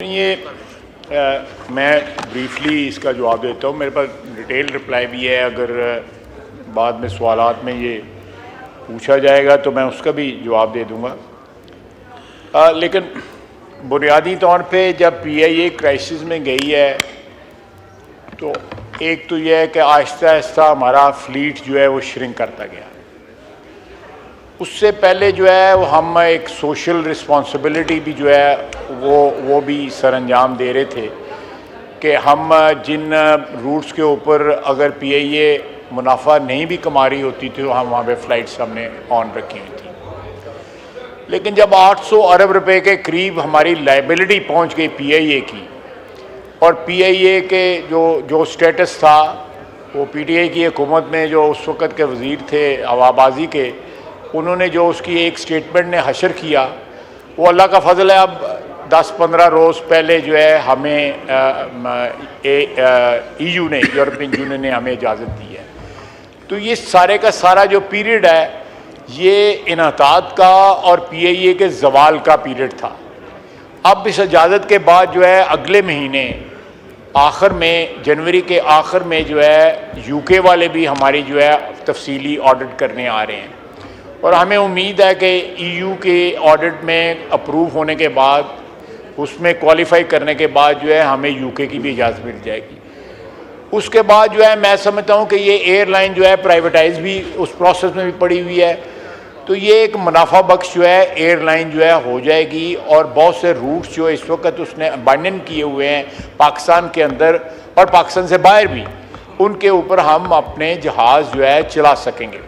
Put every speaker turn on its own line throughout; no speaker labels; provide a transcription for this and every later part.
मैं ब्रीफली इसका जवाब देता हूँ। मेरे पास डिटेल रिप्लाई भी है। अगर बाद में सवालात में ये पूछा जाएगा तो मैं उसका भी जवाब दे दूँगा। लेकिन बुनियादी तौर पे जब पीआईए क्राइसिस में गई है तो एक तो यह है कि आहिस्ता आहिस्ता हमारा फ्लीट जो है वो श्रिंक करता गया। उससे पहले जो है वो हम एक सोशल रिस्पॉन्सिबिलिटी भी जो है वो भी सरअंजाम दे रहे थे कि हम जिन रूट्स के ऊपर अगर पीआईए मुनाफा नहीं भी कमा रही होती थी तो हम वहाँ पे फ़्लाइट्स हमने ऑन रखी हुई थी। लेकिन जब 800 अरब रुपए के करीब हमारी लाइबिलिटी पहुँच गई पीआईए की, और पीआईए के जो स्टेटस था वो पीटीआई की हुकूमत में जो उस वक़्त के वज़ीर थे हवाबाजी के, उन्होंने जो उसकी एक स्टेटमेंट ने हशर किया, वो अल्लाह का फ़ज़ल है। अब 10-15 रोज़ पहले जो है हमें EU ने, यूरोपियन यूनियन ने हमें इजाज़त दी है। तो ये सारे का सारा जो पीरियड है ये इन्हतात का और पीआईए के ज़वाल का पीरियड था। अब इस इजाज़त के बाद जो है अगले महीने आखिर में, जनवरी के आखिर में जो है यूके वाले भी हमारी जो है तफसीली ऑडिट करने आ रहे हैं, और हमें उम्मीद है कि EU के ऑडिट में अप्रूव होने के बाद, उसमें क्वालिफाई करने के बाद जो है हमें यूके की भी इजाज़त मिल जाएगी। उसके बाद जो है मैं समझता हूँ कि ये एयरलाइन जो है प्राइवेटाइज भी उस प्रोसेस में भी पड़ी हुई है, तो ये एक मुनाफा बख्श जो है एयरलाइन जो है हो जाएगी। और बहुत से रूट्स जो इस वक्त उसने अबैंडन किए हुए हैं पाकिस्तान के अंदर और पाकिस्तान से बाहर भी, उनके ऊपर हम अपने जहाज़ जो है चला सकेंगे।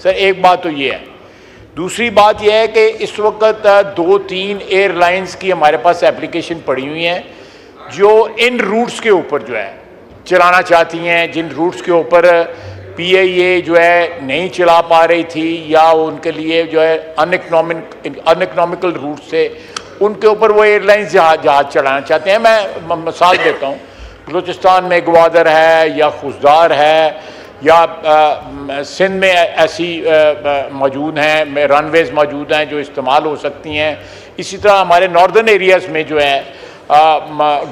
सर एक बात तो ये है। दूसरी बात यह है कि इस वक्त 2-3 एयरलाइंस की हमारे पास एप्लीकेशन पड़ी हुई हैं जो इन रूट्स के ऊपर जो है चलाना चाहती हैं, जिन रूट्स के ऊपर पीआईए जो है नहीं चला पा रही थी या उनके लिए जो है अनइकनॉमिकल रूट से उनके ऊपर वो एयरलाइंस जहाज़ चलाना चाहते हैं। मैं मिसाल देता हूँ, बलूचिस्तान में ग्वादर है या खुशदार है या सिंध में ऐसी मौजूद हैं, रनवेज़ मौजूद हैं जो इस्तेमाल हो सकती हैं। इसी तरह हमारे नॉर्दर्न एरियाज़ में जो है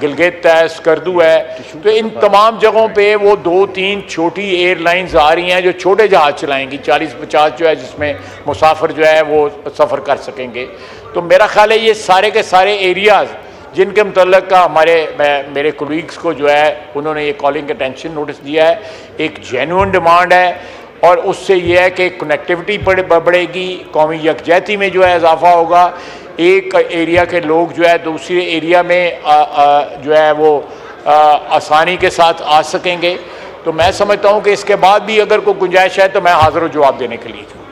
गिलगित है, स्कर्दू है, तो इन तमाम जगहों पे वो 2-3 छोटी एयरलाइंस आ रही हैं जो छोटे जहाज़ चलाएंगी, 40-50 जो है, जिसमें मुसाफिर जो है वो सफ़र कर सकेंगे। तो मेरा ख्याल है ये सारे के सारे एरियाज़ जिनके मतलब का मेरे कोलीग्स को जो है उन्होंने ये कॉलिंग अटेंशन नोटिस दिया है, एक जेन्युइन डिमांड है, और उससे ये है कि कनेक्टिविटी बढ़ेगी, कौमी यकजहती में जो है इजाफा होगा, एक एरिया के लोग जो है दूसरे एरिया में जो है वो आसानी के साथ आ सकेंगे। तो मैं समझता हूँ कि इसके बाद भी अगर कोई गुंजाइश है तो मैं हाज़िर हूँ जवाब देने के लिए।